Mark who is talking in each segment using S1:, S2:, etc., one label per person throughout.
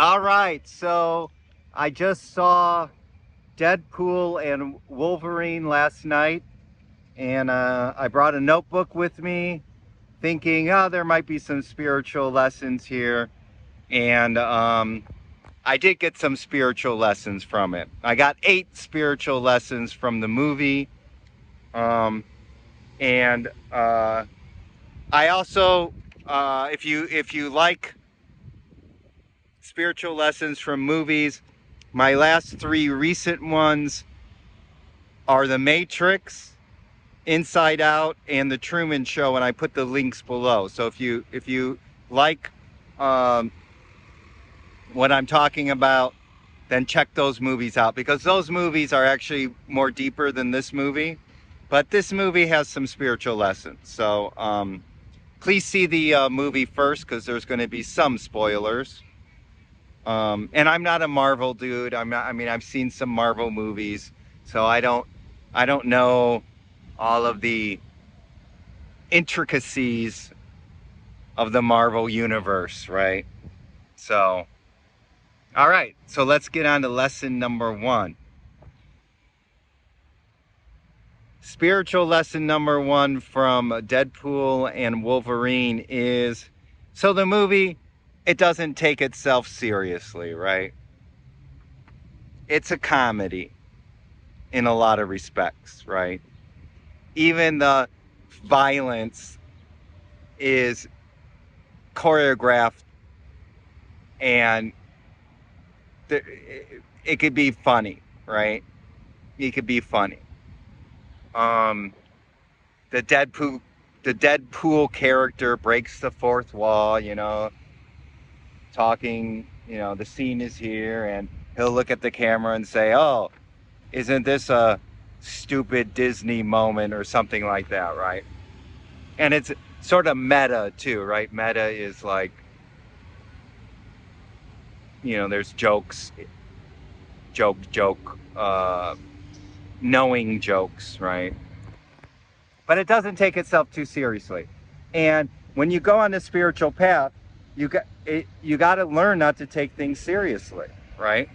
S1: All right, so I just saw Deadpool and Wolverine last night, and I brought a notebook with me, thinking, oh, there might be some spiritual lessons here, and I did get some spiritual lessons from it. I got 8 spiritual lessons from the movie, um, and I also, if you like spiritual lessons from movies, my last 3 recent ones are The Matrix, Inside Out, and The Truman Show, and I put the links below. So if you like um, what I'm talking about, then check those movies out, because those movies are actually more deeper than this movie. But this movie has some spiritual lessons. So please see the movie first, because there's going to be some spoilers. And I'm not a Marvel dude. I'm not. I mean, I've seen some Marvel movies, so I don't know all of the intricacies of the Marvel universe, right? So, all right. So let's get on to lesson number 1. Spiritual lesson number 1 from Deadpool and Wolverine is, so the movie, it doesn't take itself seriously, right? It's a comedy in a lot of respects, right? Even the violence is choreographed, and it could be funny, right? It could be funny. Um, the Deadpool character breaks the fourth wall, talking, the scene is here, and he'll look at the camera and say, "Oh, isn't this a stupid Disney moment," or something like that, right? And it's sort of meta too, right? Meta is like, there's jokes, joke, knowing jokes, right? But it doesn't take itself too seriously. And when you go on the spiritual path, you got to learn not to take things seriously, right?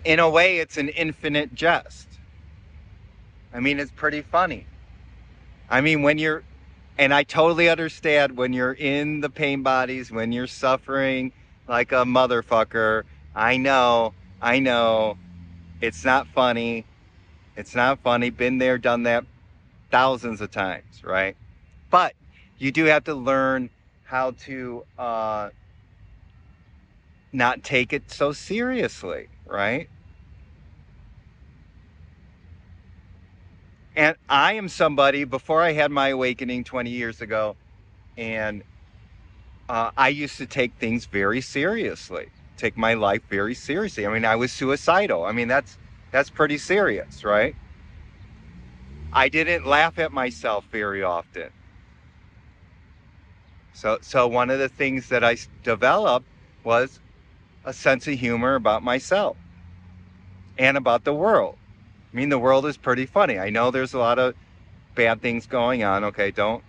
S1: In a way, it's an infinite jest. I mean, it's pretty funny. I mean, and I totally understand when you're in the pain bodies, when you're suffering like a motherfucker. I know, it's not funny. It's not funny. Been there, done that thousands of times, right? But you do have to learn how to not take it so seriously, right? And I am somebody, before I had my awakening 20 years ago, and I used to take things very seriously, take my life very seriously. I mean, I was suicidal. I mean, that's pretty serious, right? I didn't laugh at myself very often. So one of the things that I developed was a sense of humor about myself and about the world. I mean, the world is pretty funny. I know there's a lot of bad things going on. Okay, don't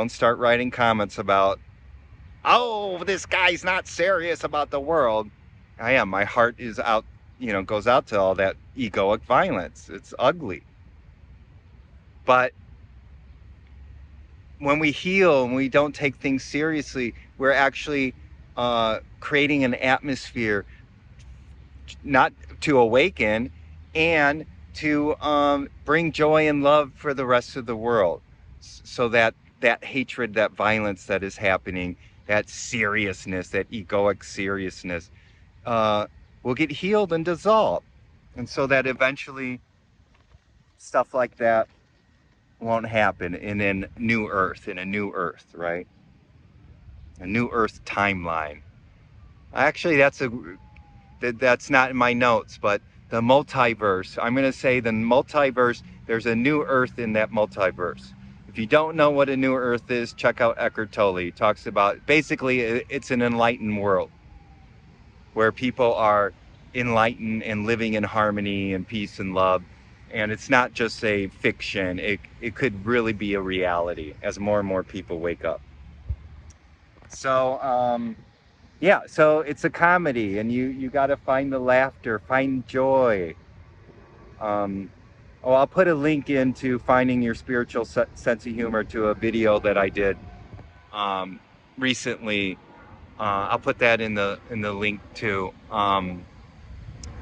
S1: start writing comments about, oh, this guy's not serious about the world. I am. My heart is out, goes out to all that egoic violence. It's ugly. But when we heal and we don't take things seriously, we're actually creating an atmosphere not to awaken, and to bring joy and love for the rest of the world, so that hatred, that violence that is happening, that seriousness, that egoic seriousness, will get healed and dissolved, and so that eventually stuff like that won't happen in a new earth, right? A new earth timeline. Actually, that's not in my notes, but the multiverse. I'm going to say the multiverse, there's a new earth in that multiverse. If you don't know what a new earth is, check out Eckhart Tolle. He talks about, basically, it's an enlightened world where people are enlightened and living in harmony and peace and love. And it's not just a fiction. It could really be a reality as more and more people wake up. So yeah, so it's a comedy, and you got to find the laughter, find joy. Um, oh, I'll put a link into finding your spiritual sense of humor to a video that I did um, recently. I'll put that in the link too.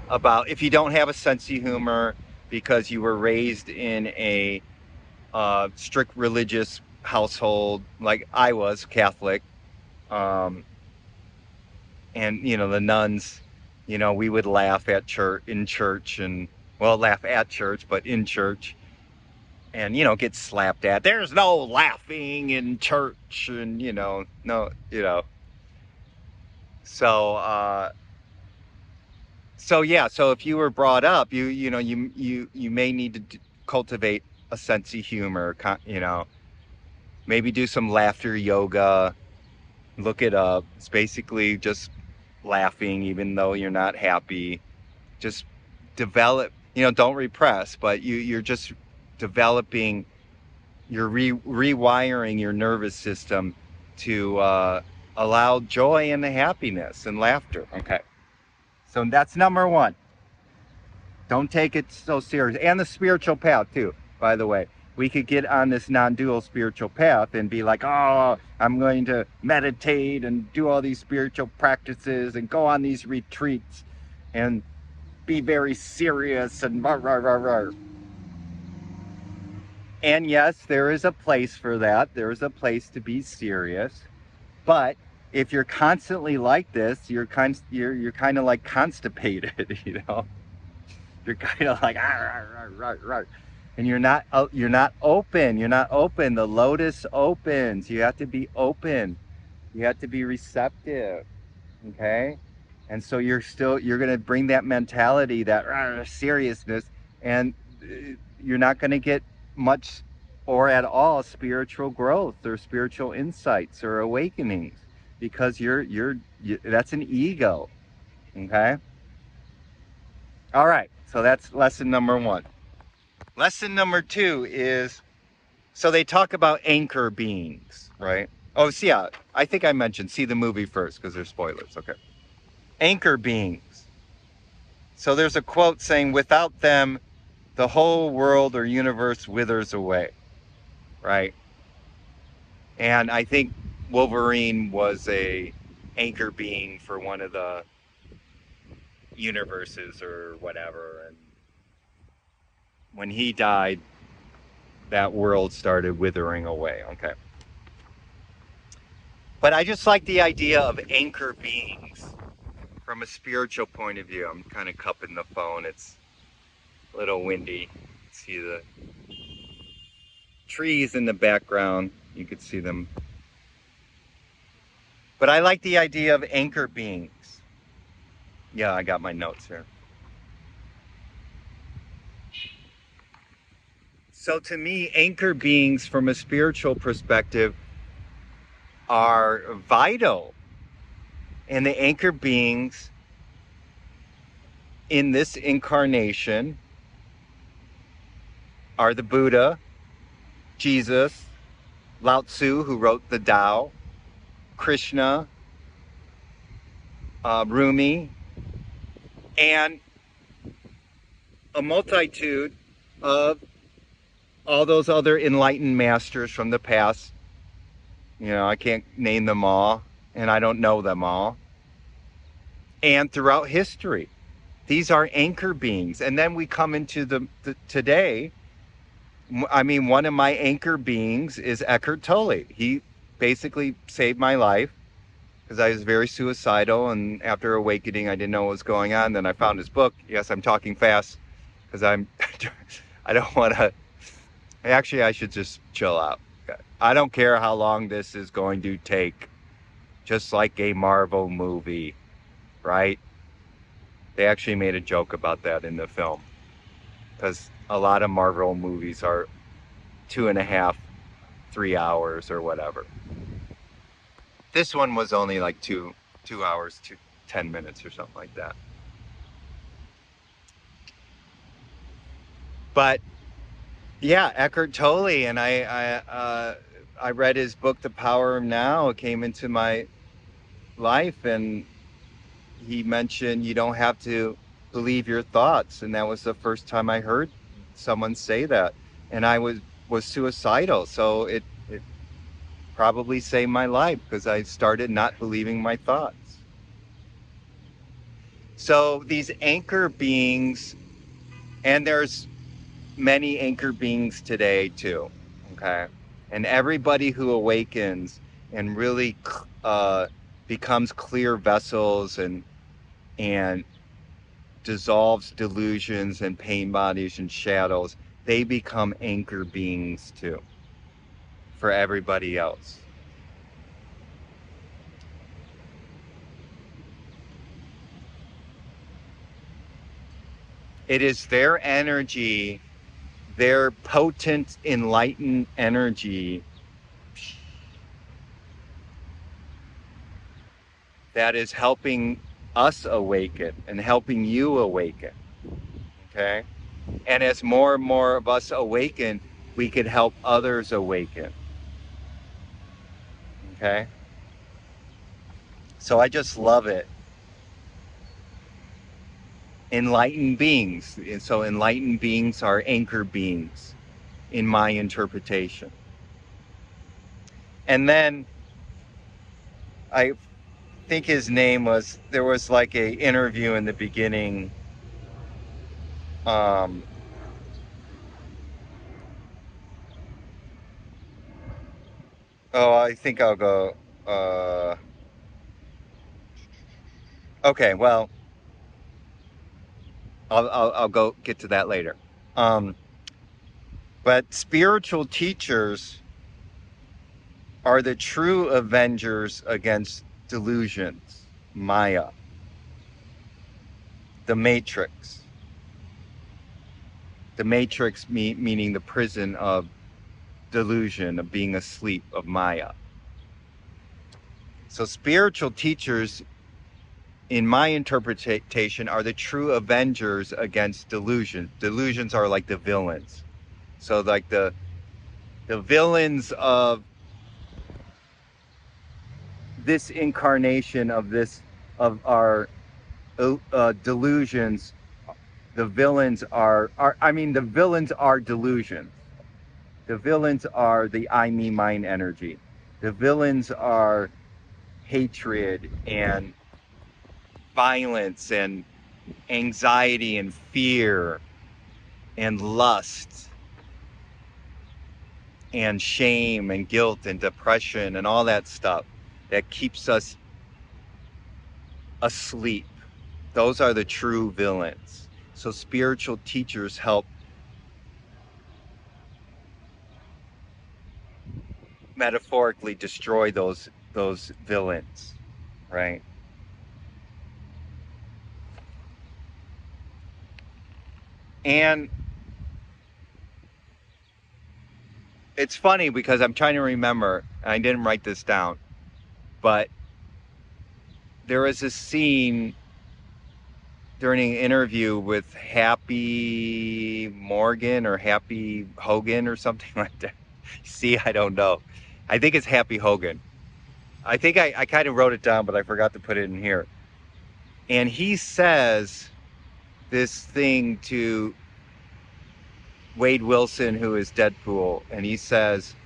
S1: About if you don't have a sense of humor because you were raised in a strict religious household, like I was Catholic, um, and the nuns, we would laugh at church in church, and well, laugh at church, but in church, and get slapped at. There's no laughing in church, and no, so so yeah, so if you were brought up, you may need to cultivate a sense of humor, maybe do some laughter yoga. Look it up. It's basically just laughing even though you're not happy. Just develop, don't repress, but you're just developing, you're rewiring your nervous system to allow joy and happiness and laughter. Okay. So that's number one. Don't take it so serious. And the spiritual path too, by the way. We could get on this non-dual spiritual path and be like, oh, I'm going to meditate and do all these spiritual practices and go on these retreats and be very serious and rah, rah, rah, rah. And yes, there is a place for that. There is a place to be serious. But if you're constantly like this, you're kind of like constipated, You're kind of like, and you're not open. You're not open. The lotus opens. You have to be open. You have to be receptive. Okay. And so you're going to bring that mentality, that seriousness, and you're not going to get much or at all spiritual growth or spiritual insights or awakenings because that's an ego. Okay. All right. So that's lesson number one. Lesson number two is, so they talk about anchor beings, right? Oh, so yeah, I think I mentioned, see the movie first because there's spoilers. Okay. Anchor beings. So there's a quote saying, without them, the whole world or universe withers away, right? And I think Wolverine was a anchor being for one of the universes or whatever. And when he died, that world started withering away. Okay. But I just like the idea of anchor beings from a spiritual point of view. I'm kind of cupping the phone. It's a little windy. See the trees in the background. You could see them. But I like the idea of anchor beings. Yeah, I got my notes here. So to me, anchor beings from a spiritual perspective are vital. And the anchor beings in this incarnation are the Buddha, Jesus, Lao Tzu, who wrote the Tao, Krishna, Rumi, and a multitude of all those other enlightened masters from the past. I can't name them all, and I don't know them all. And throughout history, these are anchor beings. And then we come into the today. I mean, one of my anchor beings is Eckhart Tolle. He basically saved my life because I was very suicidal, and after awakening, I didn't know what was going on. Then I found his book. Yes, I'm talking fast because I don't want to. Actually, I should just chill out. I don't care how long this is going to take. Just like a Marvel movie, right? They actually made a joke about that in the film because a lot of Marvel movies are 2.5, 3 hours or whatever. This one was only like 2 hours, 10 minutes or something like that. But yeah, Eckhart Tolle, and I read his book, The Power of Now. It came into my life, and he mentioned you don't have to believe your thoughts, and that was the first time I heard someone say that. And I was suicidal, so it probably saved my life because I started not believing my thoughts. So these anchor beings, and there's many anchor beings today too, okay? And everybody who awakens and really becomes clear vessels and dissolves delusions and pain bodies and shadows, they become anchor beings too for everybody else. It is their energy, their potent, enlightened energy that is helping us awaken and helping you awaken. Okay. And as more and more of us awaken, we could help others awaken. Okay. So I just love it. Enlightened beings. And so enlightened beings are anchor beings in my interpretation. And then I think his name was, there was like a interview in the beginning. Um, oh, I think I'll go. Uh, okay, well, I'll go get to that later. Um, but spiritual teachers are the true avengers against delusions, Maya, the Matrix. The Matrix meaning the prison of delusion, of being asleep, of Maya. So spiritual teachers, in my interpretation, are the true avengers against delusion. Delusions are like the villains. So like the villains of this incarnation of this of our delusions, the villains are I mean the villains are delusions. The villains are the I, me, mine energy. The villains are hatred and violence and anxiety and fear and lust and shame and guilt and depression and all that stuff that keeps us asleep. Those are the true villains. So spiritual teachers help metaphorically destroy those villains, right? And it's funny because I'm trying to remember, and I didn't write this down, but there was a scene during an interview with Happy Morgan or Happy Hogan or something like that. See, I don't know. I think it's Happy Hogan. I think I kind of wrote it down, but I forgot to put it in here. And he says this thing to Wade Wilson, who is Deadpool, and he says,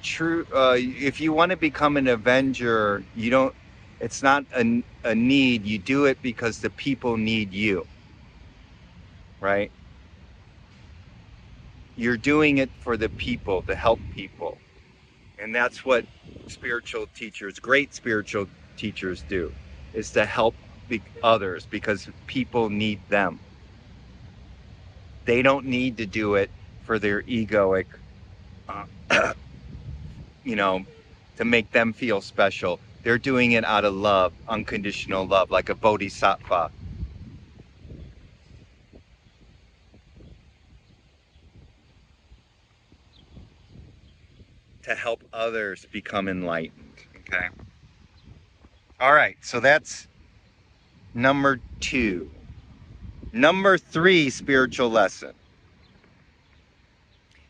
S1: "True. If you want to become an Avenger, you don't. It's not a need. You do it because the people need you, right? You're doing it for the people to help people, and that's what spiritual teachers, great spiritual teachers, do, is to help others because people need them. They don't need to do it for their egoic, uh, you know, to make them feel special. They're doing it out of love, unconditional love, like a bodhisattva, to help others become enlightened. Okay. All right. So that's number 2. Number 3 spiritual lesson.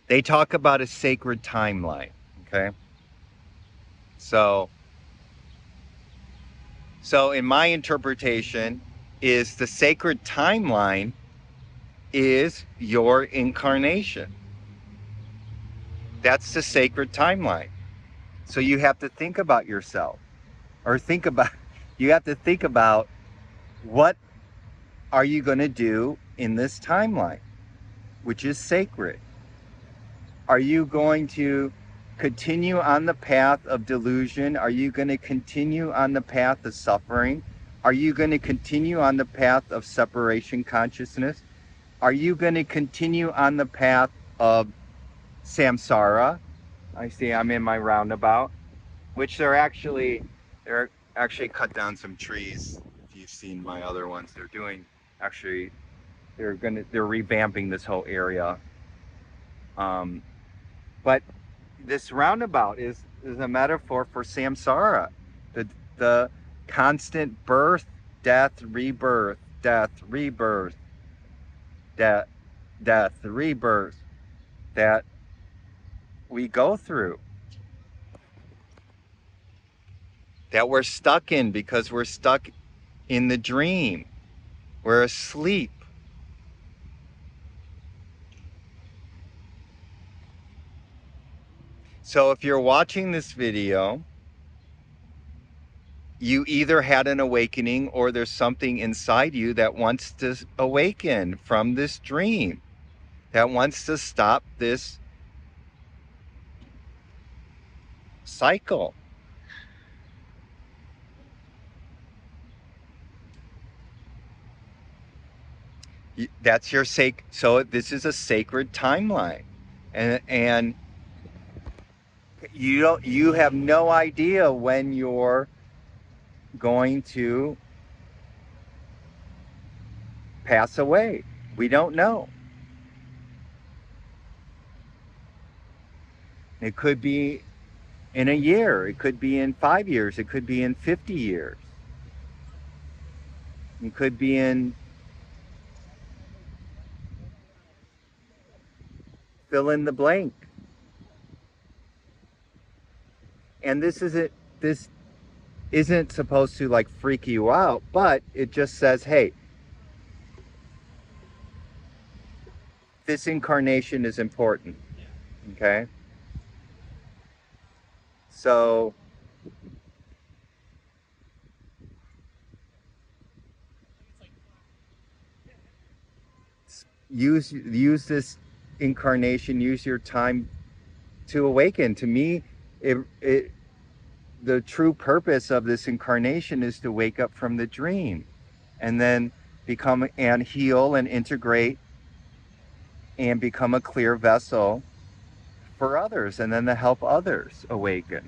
S1: They talk about a sacred timeline. Okay. So, so in my interpretation, is the sacred timeline is your incarnation. That's the sacred timeline. So you have to think about yourself, or you have to think about what are you going to do in this timeline, which is sacred. Are you going to continue on the path of delusion? Are you going to continue on the path of suffering? Are you going to continue on the path of separation consciousness? Are you going to continue on the path of samsara? I see I'm in my roundabout, which they're actually cut down some trees. If you've seen my other ones, they're revamping this whole area. But this roundabout is a metaphor for samsara, the constant birth, death, rebirth, death, rebirth, death, rebirth that we go through, that we're stuck in because we're stuck in the dream. We're asleep. So if you're watching this video, you either had an awakening or there's something inside you that wants to awaken from this dream, that wants to stop this cycle. That's your so this is a sacred timeline, and you have no idea when you're going to pass away. We don't know. It could be in a year, it could be in 5 years, it could be in 50 years, it could be in fill in the blank. And this isn't supposed to like freak you out, but it just says, hey, this incarnation is important. Okay? So use this incarnation, use your time to awaken. To me, the true purpose of this incarnation is to wake up from the dream and then become and heal and integrate and become a clear vessel for others, and then to help others awaken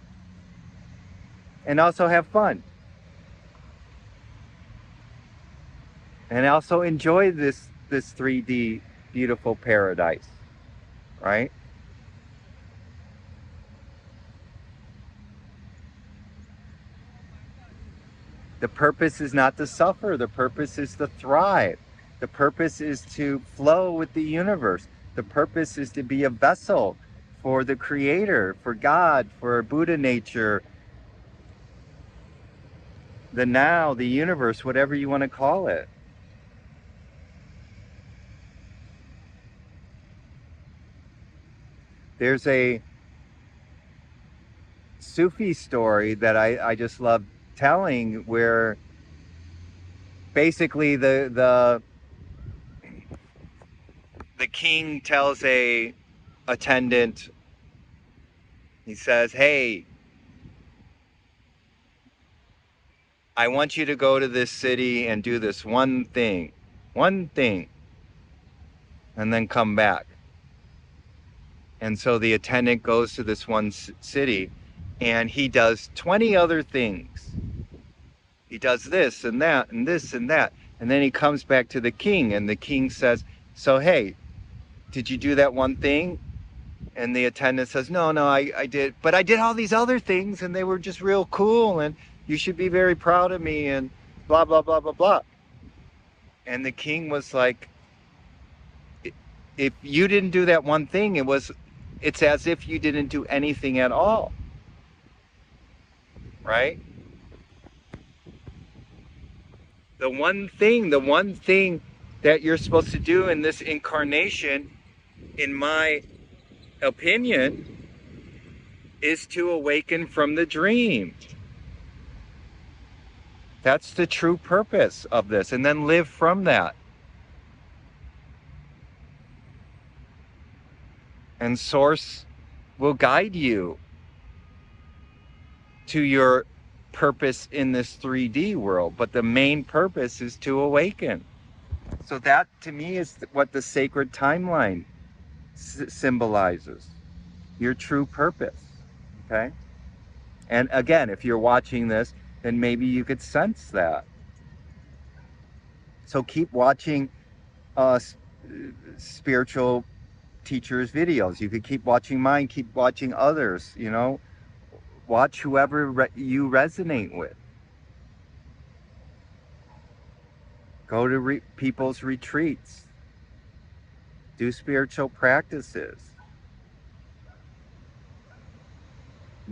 S1: and also have fun and also enjoy this 3D beautiful paradise, right? The purpose is not to suffer. The purpose is to thrive. The purpose is to flow with the universe. The purpose is to be a vessel for the Creator, for God, for Buddha nature, the now, the universe, whatever you want to call it. There's a Sufi story that I just love telling, where basically the king tells a attendant, he says, hey, I want you to go to this city and do this one thing, and then come back. And so the attendant goes to this one city and he does 20 other things. He does this and that and this and that. And then he comes back to the king, and the king says, so, hey, did you do that one thing? And the attendant says, no, I did. But I did all these other things and they were just real cool, and you should be very proud of me, and blah, blah, blah, blah, blah. And the king was like, if you didn't do that one thing, it was it's as if you didn't do anything at all, right? The one thing that you're supposed to do in this incarnation, in my opinion, is to awaken from the dream. That's the true purpose of this, and then live from that. And Source will guide you to your purpose in this 3D world, but the main purpose is to awaken. So that, to me, is what the sacred timeline symbolizes, your true purpose, okay? And again, if you're watching this, then maybe you could sense that. So keep watching spiritual teachers' videos. You could keep watching mine, keep watching others, you know. Watch whoever you resonate with. Go to people's retreats. Do spiritual practices.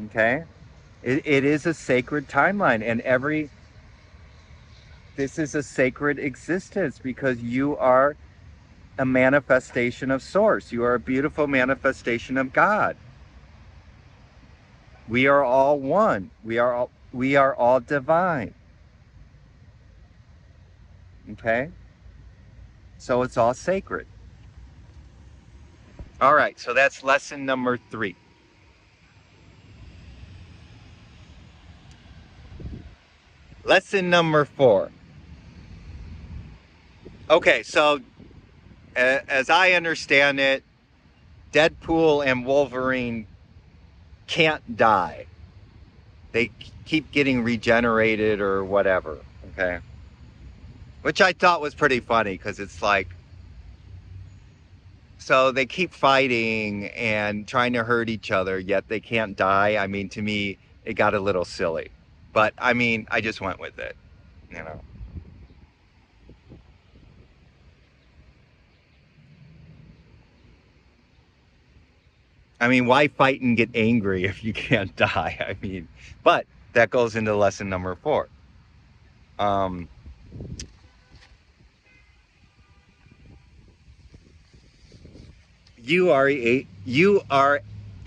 S1: Okay? It is a sacred timeline, and this is a sacred existence because you are a manifestation of Source. You are a beautiful manifestation of God. We are all one. We are all divine. Okay? So it's all sacred. All right, so that's lesson number 3. Lesson number 4. Okay, so as I understand it, Deadpool and Wolverine can't die. They keep getting regenerated or whatever, okay? Which I thought was pretty funny because it's like, so they keep fighting and trying to hurt each other, yet they can't die. I mean, to me, it got a little silly. But, I mean, I just went with it, you know. I mean, why fight and get angry if you can't die? I mean, but that goes into lesson number 4. You are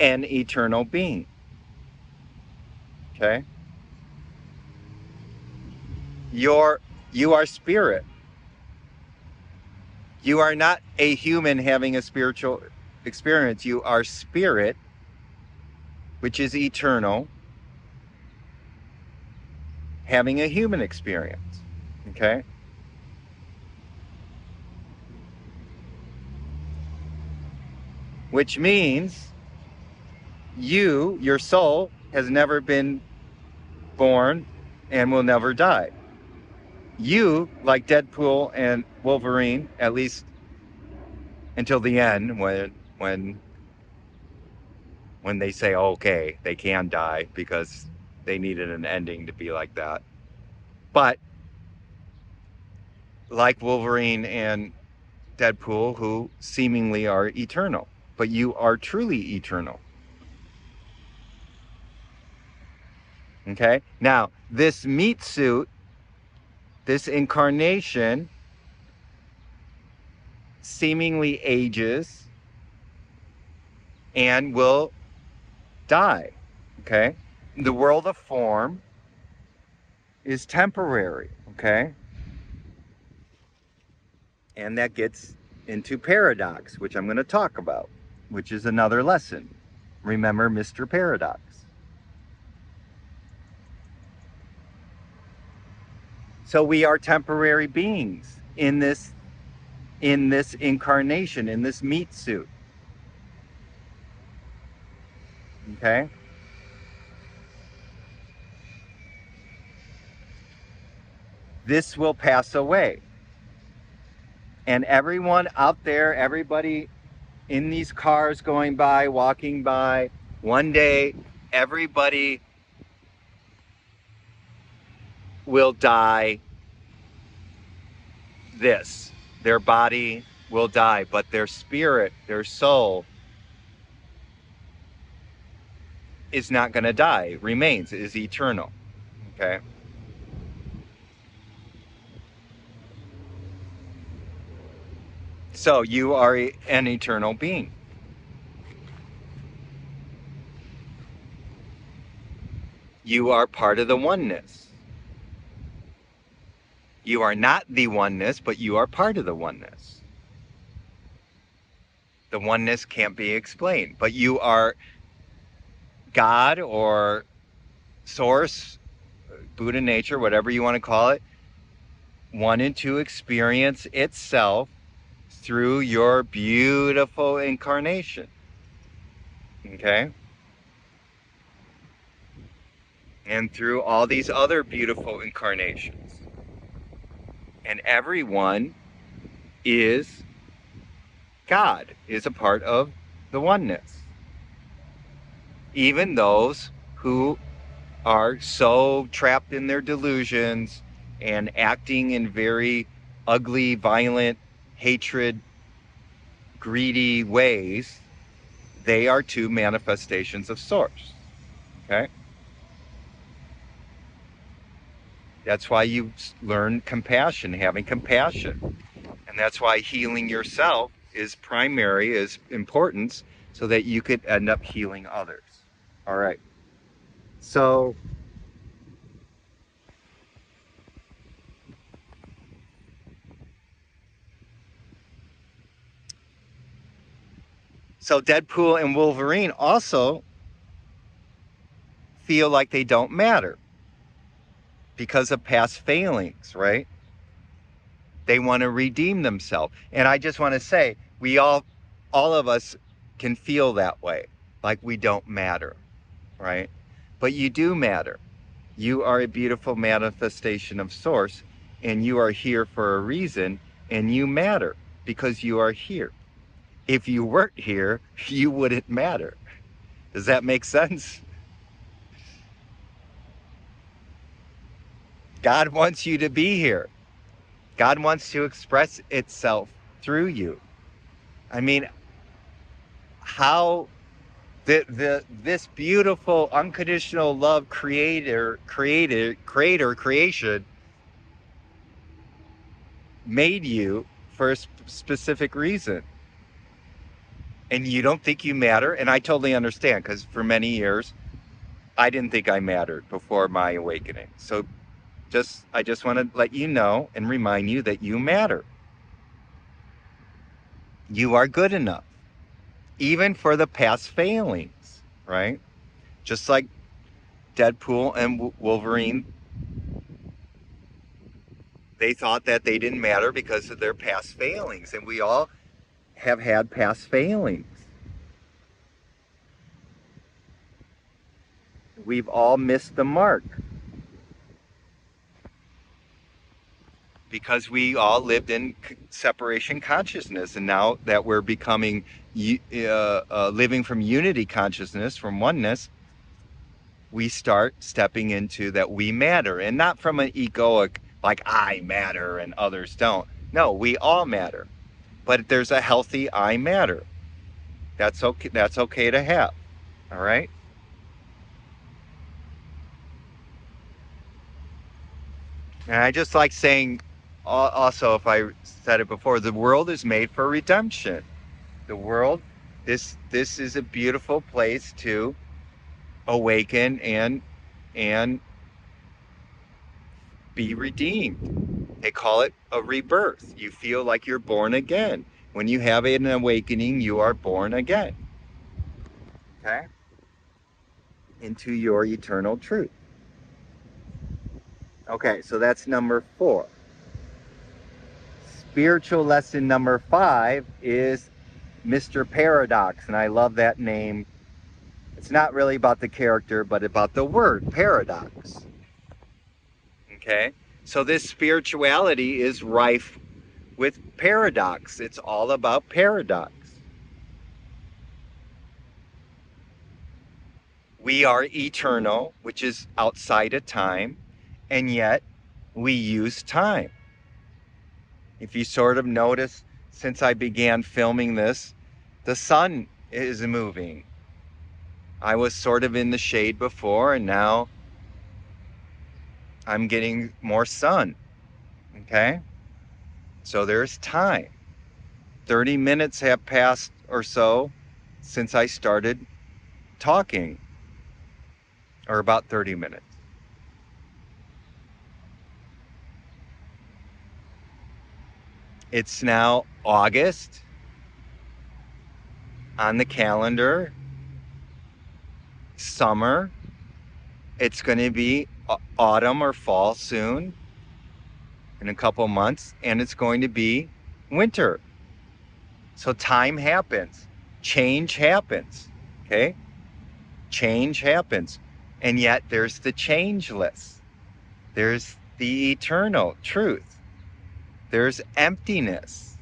S1: an eternal being. Okay? You are spirit. You are not a human having a spiritual experience. You are spirit, which is eternal, having a human experience. Okay? Which means your soul, has never been born and will never die. You, like Deadpool and Wolverine, at least until the end, when they say, okay, they can die because they needed an ending to be like that. But like Wolverine and Deadpool, who seemingly are eternal, but you are truly eternal. Okay? Now, this meat suit, this incarnation, seemingly ages and will die. Okay? The world of form is temporary. Okay? And that gets into paradox, which I'm going to talk about, which is another lesson. Remember Mr. Paradox. So we are temporary beings in this incarnation, in this meat suit. Okay? This will pass away. And everyone out there, everybody in these cars going by, walking by, one day, everybody will die this. Their body will die, but their spirit, their soul, is not going to die, remains, is eternal. Okay. So you are an eternal being. You are part of the oneness. You are not the oneness, but you are part of the oneness. The oneness can't be explained, but you are God or source, Buddha nature, whatever you want to call it, wanted to experience itself through your beautiful incarnation. Okay? And through all these other beautiful incarnations. And everyone is God, is a part of the oneness. Even those who are so trapped in their delusions and acting in very ugly, violent, hatred, greedy ways, they are two manifestations of source. Okay? That's why you learn compassion, having compassion. And that's why healing yourself is primary, is importance, so that you could end up healing others. All right. So Deadpool and Wolverine also feel like they don't matter because of past failings, right? They want to redeem themselves. And I just want to say, all of us can feel that way, like we don't matter, right? But you do matter. You are a beautiful manifestation of source, and you are here for a reason, and you matter because you are here. If you weren't here, you wouldn't matter. Does that make sense? God wants you to be here. God wants to express itself through you. I mean, how this beautiful unconditional love creation made you for a specific reason, and you don't think you matter. And I totally understand, because for many years I didn't think I mattered before my awakening. So I just want to let you know and remind you that you matter. You are good enough, even for the past failings, right? Just like Deadpool and Wolverine, they thought that they didn't matter because of their past failings, and we all have had past failings. We've all missed the mark because we all lived in separation consciousness, and now that we're becoming living from unity consciousness, from oneness, we start stepping into that we matter, and not from an egoic like I matter and others don't. No, we all matter, but there's a healthy I matter. That's okay. That's okay to have. All right. And I just like saying, also, if I said it before, the world is made for redemption. The world, this is a beautiful place to awaken and be redeemed. They call it a rebirth. You feel like you're born again. When you have an awakening, you are born again. Okay? Into your eternal truth. Okay, so that's number 4. Spiritual lesson number 5 is Mr. Paradox, and I love that name. It's not really about the character, but about the word paradox. Okay? So this spirituality is rife with paradox. It's all about paradox. We are eternal, which is outside of time, and yet we use time. If you sort of notice, since I began filming this, the sun is moving. I was sort of in the shade before, and now I'm getting more sun. Okay? So there's time. 30 minutes have passed or so since I started talking, or about 30 minutes. It's now August on the calendar, summer. It's going to be autumn or fall soon in a couple months, and it's going to be winter. So time happens, change happens, okay? Change happens. And yet there's the changeless, there's the eternal truth, there's emptiness,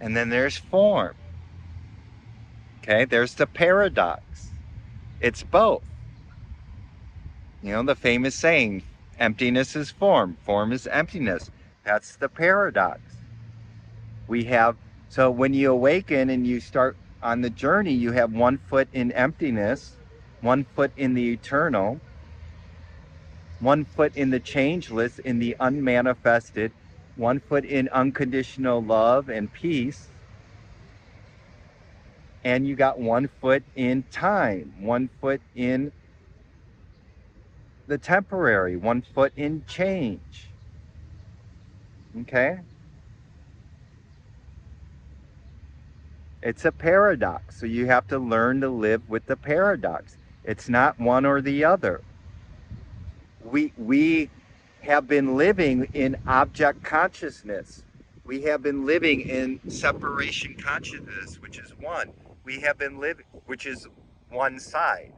S1: and then there's form, okay? There's the paradox. It's both. You know, the famous saying, emptiness is form, form is emptiness. That's the paradox. We have, so when you awaken and you start on the journey, you have 1 foot in emptiness, 1 foot in the eternal, 1 foot in the changeless, in the unmanifested, 1 foot in unconditional love and peace, and you got 1 foot in time, 1 foot in the temporary, 1 foot in change. Okay? It's a paradox. So you have to learn to live with the paradox. It's not one or the other. We have been living in object consciousness. We have been living in separation consciousness, which is one. We have been living, which is one side.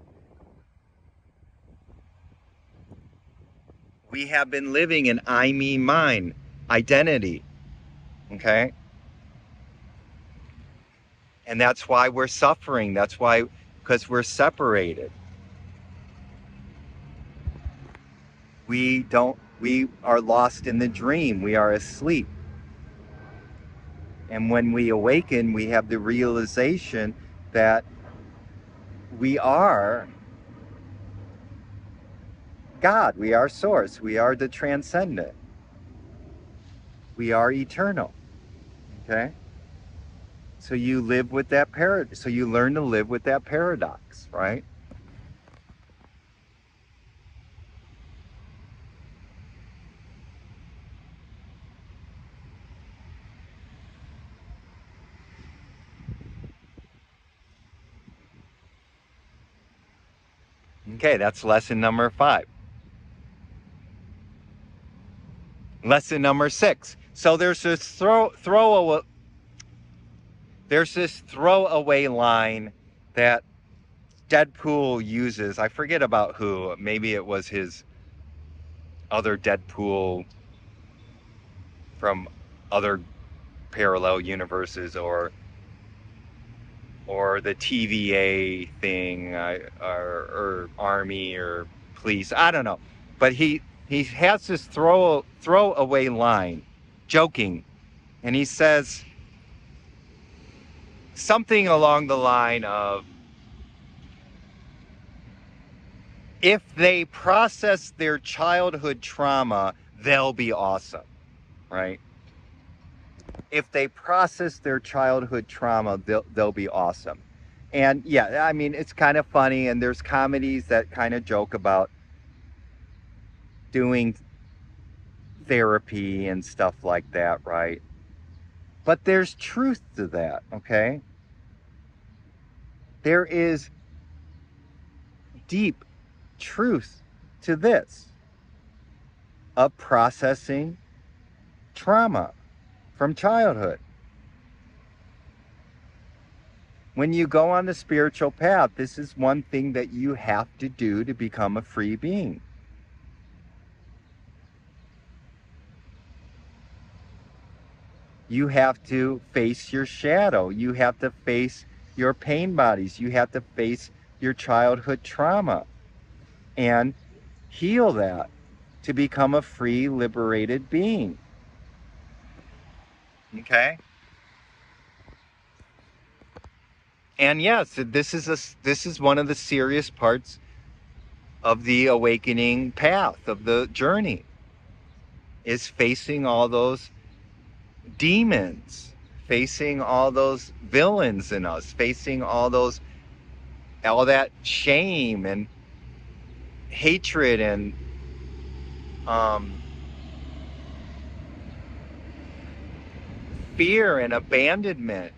S1: We have been living in I, me, mine, identity. Okay? And that's why we're suffering. That's why, because we're separated. We are lost in the dream. We are asleep. And when we awaken, we have the realization that we are God. We are source. We are the transcendent. We are eternal. Okay? So you live with that so you learn to live with that paradox, right? Okay, that's lesson number 5. Lesson number 6. So there's this throwaway line that Deadpool uses. I forget about who. Maybe it was his other Deadpool from other parallel universes, or the TVA thing, or army or police. I don't know, but he has this throwaway line, joking, and he says something along the line of, if they process their childhood trauma, they'll be awesome, right? If they process their childhood trauma, they'll be awesome. And yeah, I mean, it's kind of funny, and there's comedies that kind of joke about doing therapy and stuff like that, right? But there's truth to that, okay? There is deep truth to this, of processing trauma from childhood. When you go on the spiritual path, this is one thing that you have to do to become a free being. You have to face your shadow. You have to face your pain bodies. You have to face your childhood trauma and heal that to become a free, liberated being. Okay? And yes, this is one of the serious parts of the awakening path of the journey, is facing all those demons, facing all those villains in us, facing all that shame and hatred and um, fear and abandonment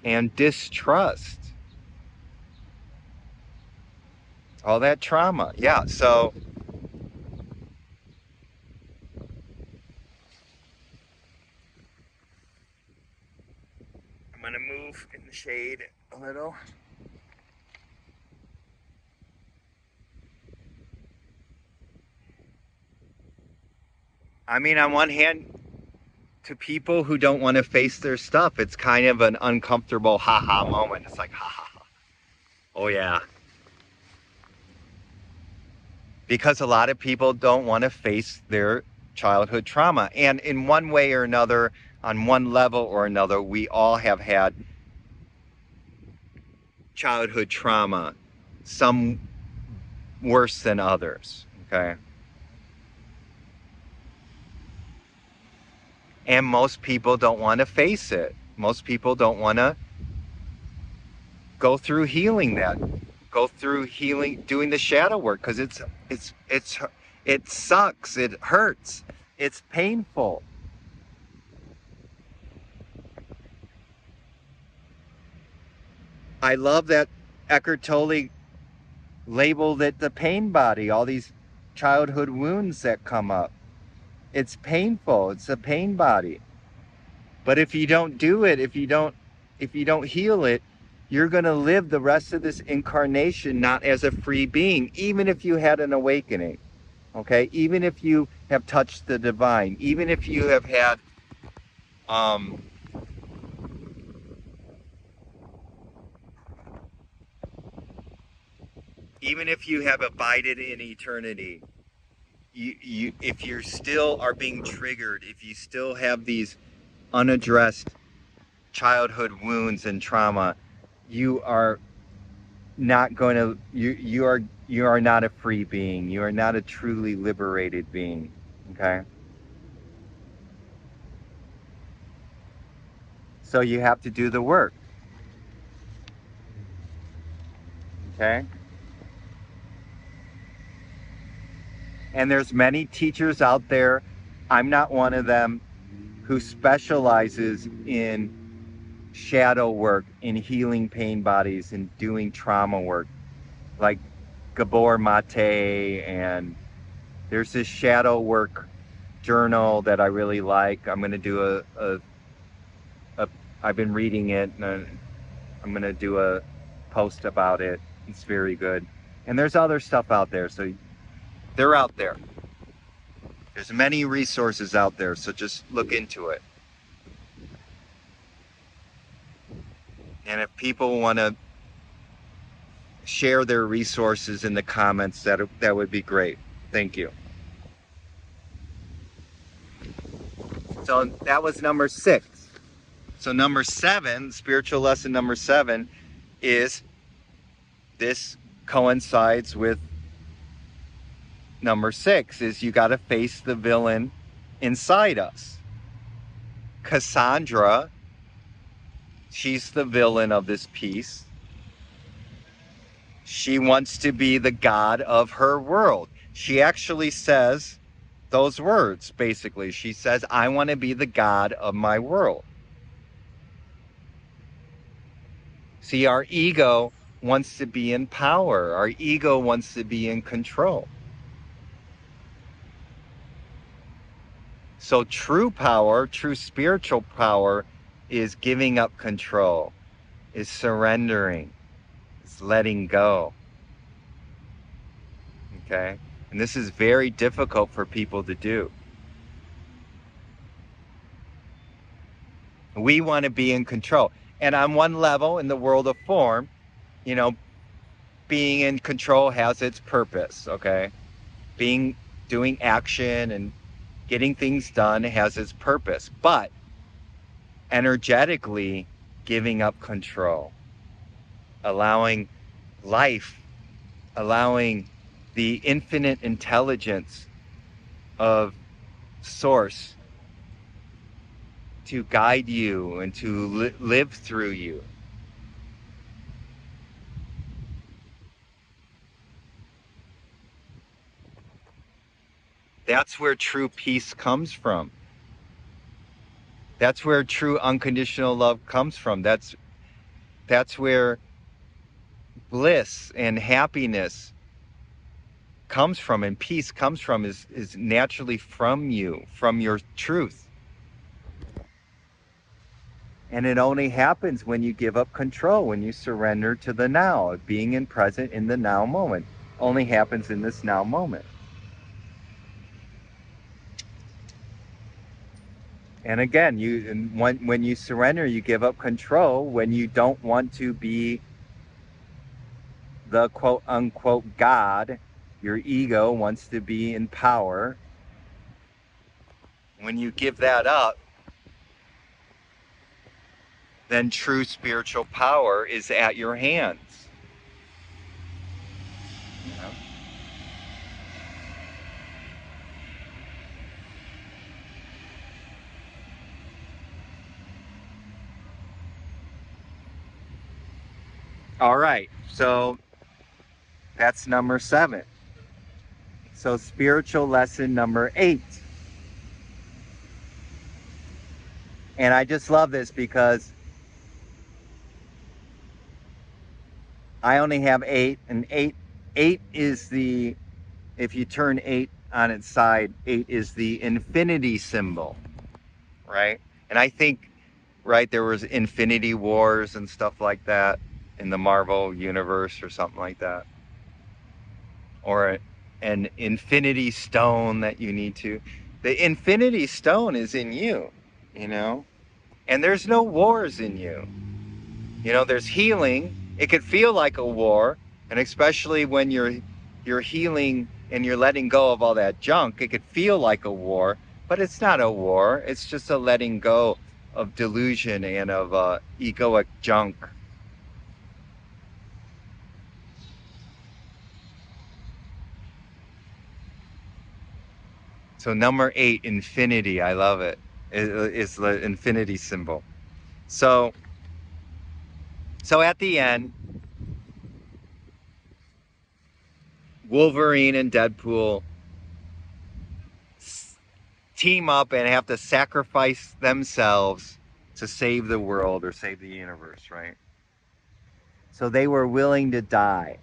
S1: and distrust, all that trauma. Yeah, so I'm gonna move in the shade a little. I mean, on one hand, to people who don't want to face their stuff, it's kind of an uncomfortable haha moment. It's like, ha ha ha. Oh, yeah. Because a lot of people don't want to face their childhood trauma. And in one way or another, on one level or another, we all have had childhood trauma, some worse than others. Okay. And most people don't want to face it. Most people don't want to go through healing that, go through healing, doing the shadow work, because it sucks, it hurts, it's painful. I love that Eckhart Tolle labeled it the pain body, all these childhood wounds that come up. It's painful, it's a pain body. But if you don't do it, if you don't heal it, you're going to live the rest of this incarnation not as a free being, even if you had an awakening. Okay? Even if you have touched the divine, even if you have had even if you have abided in eternity, you if you still are being triggered, if you still have these unaddressed childhood wounds and trauma, you are not going to you are not a free being. You are not a truly liberated being. Okay? So you have to do the work. Okay? And there's many teachers out there. I'm not one of them, who specializes in shadow work, in healing pain bodies, and doing trauma work, like Gabor Mate. And there's this shadow work journal that I really like. I'm going to do I've been reading it, and I'm going to do a post about it. It's very good. And there's other stuff out there, so they're out there. There's many resources out there, so just look into it. And if people want to share their resources in the comments, that would be great. Thank you. So that was number 6. So number 7, spiritual lesson number 7, is this coincides with number 6, is you got to face the villain inside us. Cassandra, she's the villain of this piece. She wants to be the god of her world. She actually says those words, basically. She says, I want to be the god of my world. See, our ego wants to be in power. Our ego wants to be in control. So true power, true spiritual power, is giving up control, is surrendering, is letting go. Okay? And this is very difficult for people to do. We want to be in control. And on one level, in the world of form, being in control has its purpose, okay? Doing action and getting things done has its purpose. But energetically giving up control, allowing life, allowing the infinite intelligence of source to guide you and to live through you. That's where true peace comes from. That's where true unconditional love comes from. That's where bliss and happiness comes from, and peace comes from, is naturally from you, from your truth. And it only happens when you give up control, when you surrender to the now, being in present in the now moment. Only happens in this now moment. And again, when you surrender, you give up control. When you don't want to be the quote unquote God, your ego wants to be in power. When you give that up, then true spiritual power is at your hands. You know? All right, so that's number 7. So spiritual lesson number 8. And I just love this because I only have 8, and 8 is the, if you turn 8 on its side, 8 is the infinity symbol, right? And I think, right, there was Infinity Wars and stuff like that in the Marvel universe or something like that. Or an infinity stone that you need to. The infinity stone is in you, you know? And there's no wars in you. You know, there's healing. It could feel like a war, and especially when you're healing and you're letting go of all that junk, it could feel like a war, but it's not a war. It's just a letting go of delusion and of egoic junk. So number 8, infinity, I love it. Is the infinity symbol. So at the end, Wolverine and Deadpool team up and have to sacrifice themselves to save the world or save the universe, right? So they were willing to die.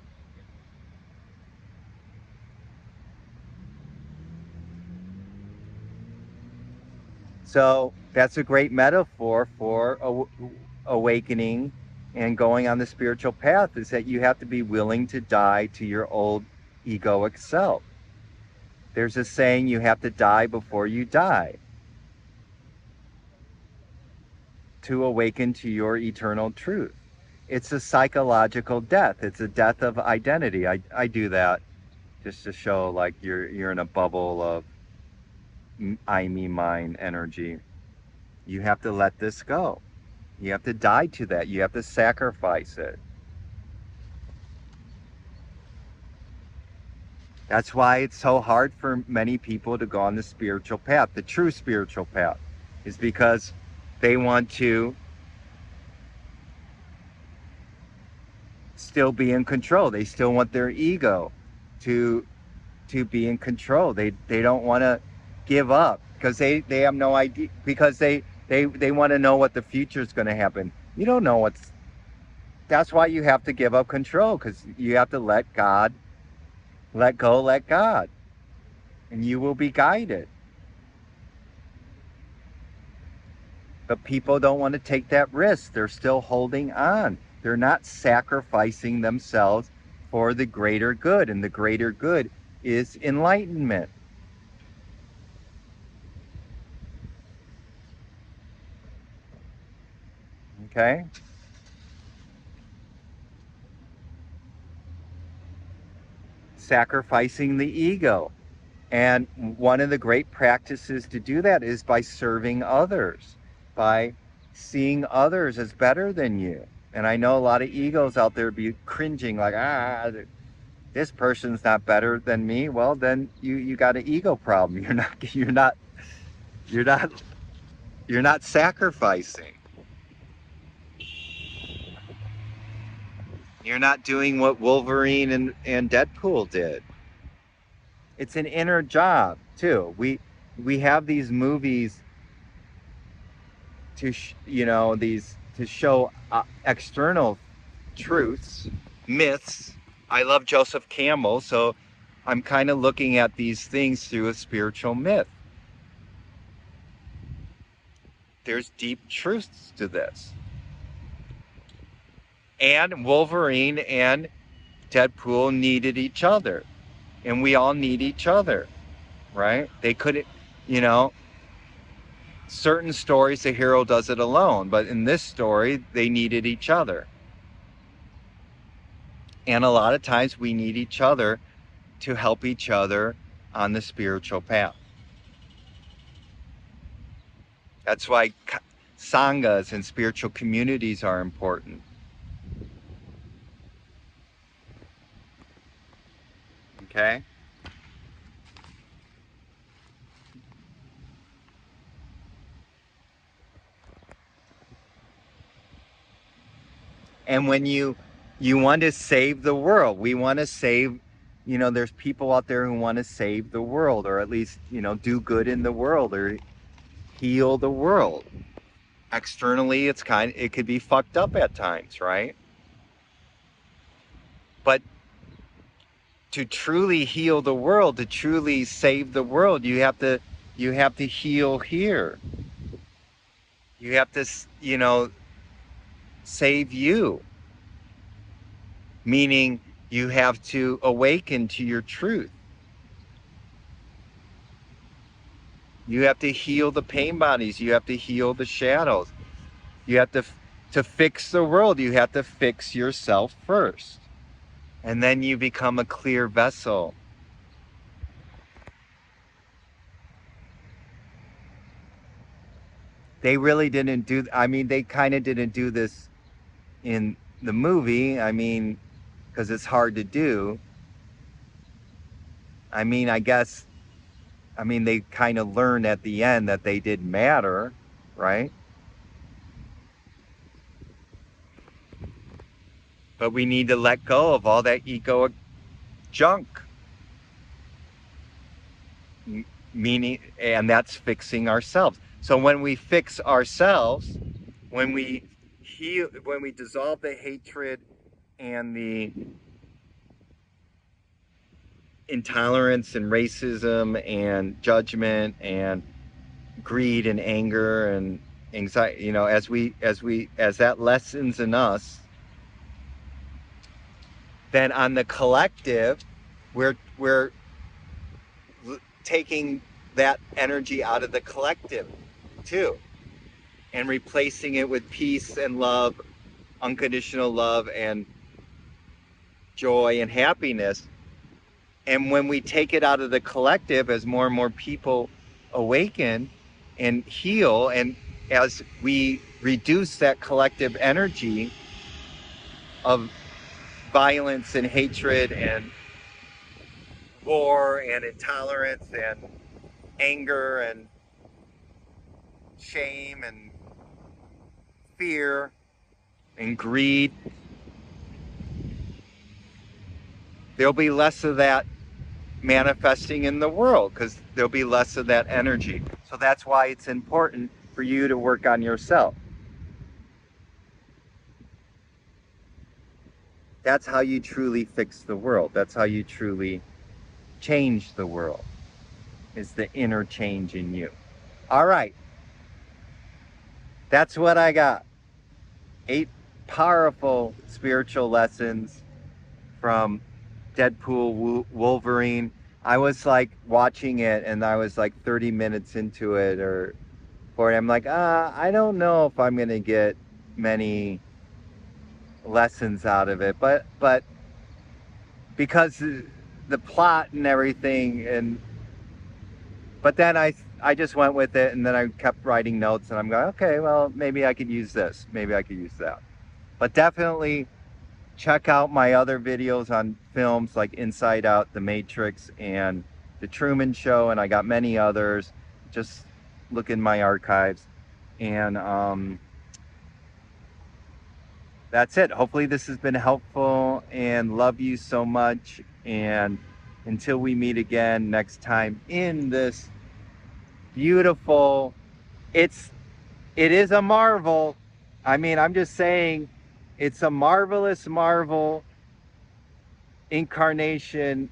S1: So that's a great metaphor for awakening and going on the spiritual path, is that you have to be willing to die to your old egoic self. There's a saying, you have to die before you die to awaken to your eternal truth. It's a psychological death. It's a death of identity. I do that just to show like you're in a bubble of I, me, mine energy. You have to let this go. You have to die to that. You have to sacrifice it. That's why it's so hard for many people to go on the spiritual path, the true spiritual path, is because they want to still be in control. They still want their ego to be in control. They don't want to give up because they have no idea, because they want to know what the future is going to happen. You don't know that's why you have to give up control, because you have to let God, let go, let God, and you will be guided. But people don't want to take that risk. They're still holding on. They're not sacrificing themselves for the greater good, and the greater good is enlightenment. Okay? Sacrificing the ego. And one of the great practices to do that is by serving others, by seeing others as better than you. And I know a lot of egos out there be cringing like, this person's not better than me. Well, then you got an ego problem. You're not you're not sacrificing. You're not doing what Wolverine and Deadpool did. It's an inner job too. We have these movies to these to show external truths, myths. I love Joseph Campbell, so I'm kind of looking at these things through a spiritual myth. There's deep truths to this. And Wolverine and Deadpool needed each other. And we all need each other, right? They couldn't, you know, certain stories the hero does it alone, but in this story, they needed each other. And a lot of times we need each other to help each other on the spiritual path. That's why sanghas and spiritual communities are important. Okay? And when you want to save the world, we want to save, there's people out there who want to save the world, or at least, do good in the world, or heal the world. Externally, it could be fucked up at times, right? But to truly heal the world, to truly save the world, you have to heal here. You have to, save you. Meaning you have to awaken to your truth. You have to heal the pain bodies. You have to heal the shadows. You have to fix the world, you have to fix yourself first. And then you become a clear vessel. They really didn't do, they kind of didn't do this in the movie. Because it's hard to do. I guess, they kind of learned at the end that they didn't matter, right? But we need to let go of all that ego junk. Meaning, and that's fixing ourselves. So when we fix ourselves, when we heal, when we dissolve the hatred and the intolerance and racism and judgment and greed and anger and anxiety, as that lessens in us, then on the collective, we're taking that energy out of the collective too, and replacing it with peace and love, unconditional love and joy and happiness. And when we take it out of the collective, as more and more people awaken and heal, and as we reduce that collective energy of violence and hatred and war and intolerance and anger and shame and fear and greed, there'll be less of that manifesting in the world, because there'll be less of that energy. So that's why it's important for you to work on yourself. That's how you truly fix the world. That's how you truly change the world, is the inner change in you. All right. That's what I got. 8 powerful spiritual lessons from Deadpool Wolverine. I was like watching it, and I was like 30 minutes into it or 40. I'm like, I don't know if I'm gonna get many lessons out of it, but because the plot and everything, but then I just went with it, and then I kept writing notes, and I'm going, okay, well, maybe I could use this, maybe I could use that. But definitely check out my other videos on films like Inside Out, The Matrix, and The Truman Show, and I got many others. Just look in my archives. And that's it. Hopefully this has been helpful, and love you so much. And until we meet again next time in this beautiful, it is a marvel. I mean, I'm just saying, it's a marvelous Marvel incarnation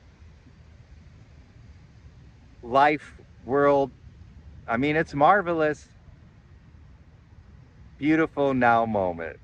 S1: life world. I mean, it's marvelous. Beautiful now moment.